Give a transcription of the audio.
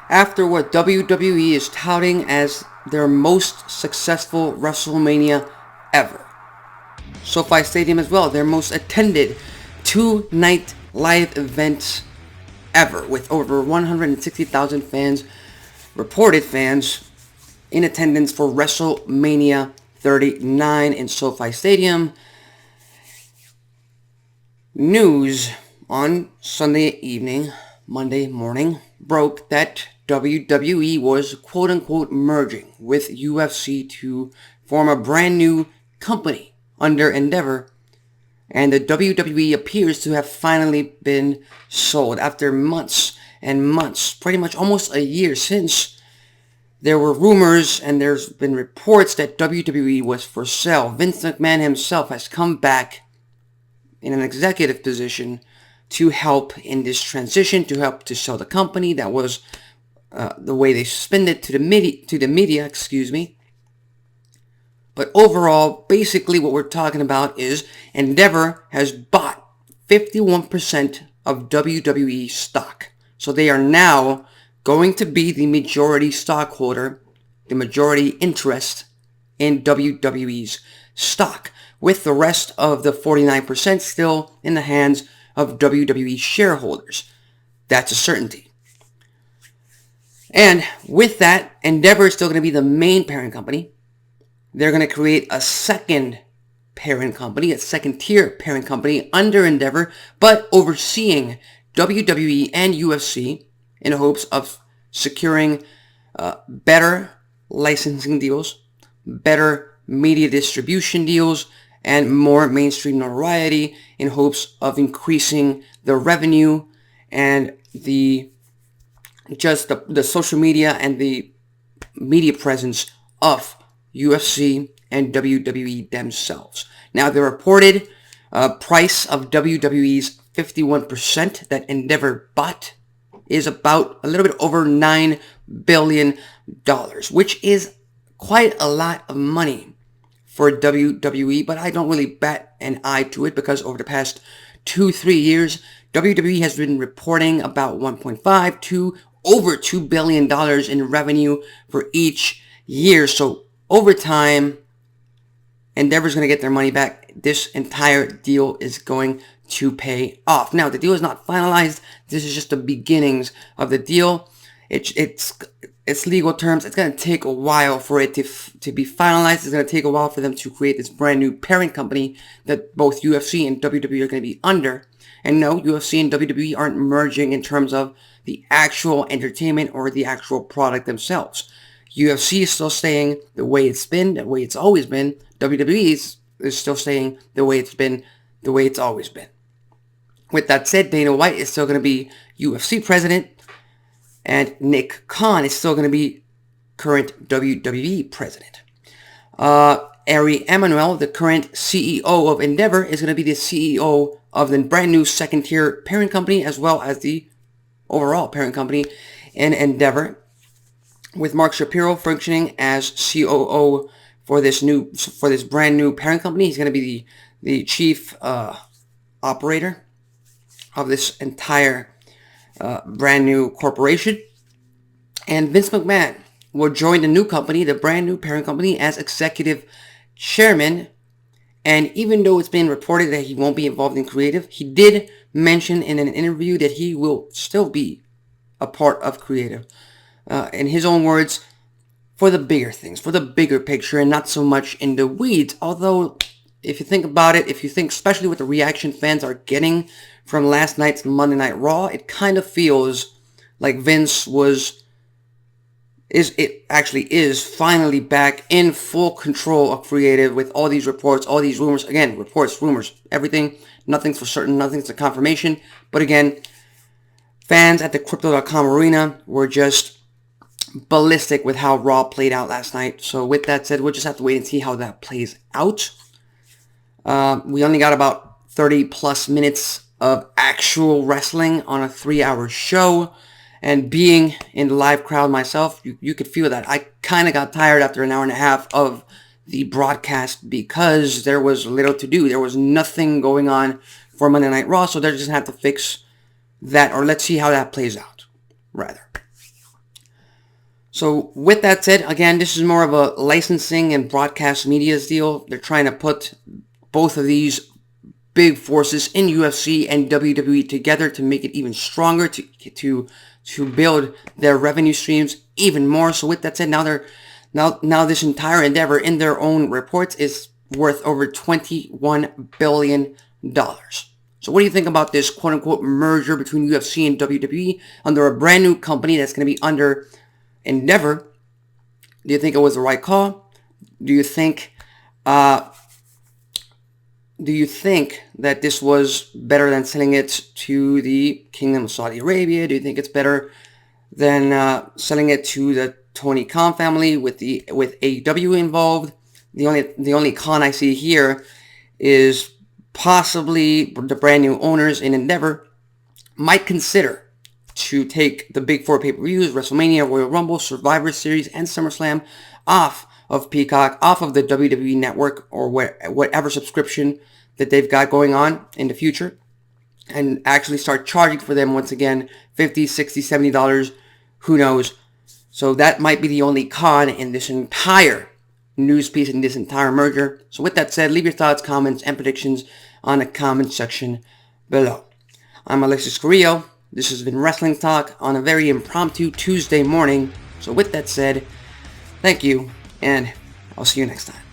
after what WWE is touting as their most successful WrestleMania ever. SoFi Stadium as well, their most attended two-night live event ever, with over 160,000 fans, reported fans, in attendance for WrestleMania 39 in SoFi Stadium. News on Monday morning, broke that WWE was quote-unquote merging with UFC to form a brand new company under Endeavor, and the WWE appears to have finally been sold after months and months, pretty much almost a year since there were rumors and there's been reports that WWE was for sale. Vince McMahon himself has come back in an executive position to help in this transition, to help to sell the company. That was the way they spin it to the media, But overall, basically what we're talking about is Endeavor has bought 51% of WWE stock. So they are now going to be the majority stockholder, the majority interest in WWE's stock, with the rest of the 49% still in the hands of WWE shareholders. That's a certainty. And with that, Endeavor is still going to be the main parent company. They're going to create a second parent company, a second-tier parent company under Endeavor, but overseeing WWE and UFC in hopes of securing better licensing deals, better media distribution deals, and more mainstream notoriety in hopes of increasing the revenue and the social media and the media presence of UFC and WWE themselves. Now, the reported price of WWE's 51% that Endeavor bought is about a little bit over $9 billion, which is quite a lot of money for WWE, but I don't really bat an eye to it because over the past 2-3 years, WWE has been reporting about 1.5 to over $2 billion in revenue for each year. So over time, Endeavor's going to get their money back. This entire deal is going to pay off. Now, the deal is not finalized. This is just the beginnings of the deal. It's legal terms. It's going to take a while for it to be finalized. It's going to take a while for them to create this brand new parent company that both UFC and WWE are going to be under. And no, UFC and WWE aren't merging in terms of the actual entertainment or the actual product themselves. UFC is still staying the way it's been, the way it's always been. WWE is still staying the way it's been, the way it's always been. With that said, Dana White is still going to be UFC president, and Nick Khan is still going to be current WWE president. Ari Emanuel, the current CEO of Endeavor, is going to be the CEO of the brand new second-tier parent company, as well as the overall parent company in Endeavor, with Mark Shapiro functioning as COO for this brand new parent company. He's going to be the chief operator of this entire brand new corporation. And Vince McMahon will join the new company, the brand new parent company, as executive chairman. And even though it's been reported that he won't be involved in creative, he did mention in an interview that he will still be a part of creative. In his own words, for the bigger things, for the bigger picture, and not so much in the weeds. Although, if you think about it, especially with the reaction fans are getting from last night's Monday Night Raw, it kind of feels like Vince is finally back in full control of creative with all these reports, all these rumors. Again, reports, rumors, everything. Nothing's for certain, nothing's a confirmation. But again, fans at the Crypto.com arena were just ballistic with how Raw played out last night. So with that said, we'll just have to wait and see how that plays out. We only got about 30 plus minutes of actual wrestling on a 3-hour show. And being in the live crowd myself, you could feel that. I kind of got tired after an hour and a half of the broadcast because there was little to do. There was nothing going on for Monday Night Raw, so they're just going to have to fix that, or let's see how that plays out, rather. So with that said, again, this is more of a licensing and broadcast media deal. They're trying to put both of these big forces in UFC and WWE together to make it even stronger, to build their revenue streams even more. So with that said, now this entire endeavor, in their own reports, is worth over $21 billion. So what do you think about this quote-unquote merger between UFC and WWE under a brand new company that's going to be under Endeavor? Do you think it was the right call? Do you think that this was better than selling it to the Kingdom of Saudi Arabia? Do you think it's better than selling it to the Tony Khan family with AEW involved? The only con I see here is possibly the brand new owners in Endeavor might consider to take the big four pay-per-views, WrestleMania, Royal Rumble, Survivor Series, and SummerSlam off of Peacock, off of the WWE Network, or whatever subscription that they've got going on in the future, and actually start charging for them once again, $50, $60, $70, who knows. So that might be the only con in this entire news piece, in this entire merger. So with that said, leave your thoughts, comments, and predictions on the comment section below. I'm Alexis Carrillo. This has been Wrestling Talk on a very impromptu Tuesday morning. So with that said, thank you, and I'll see you next time.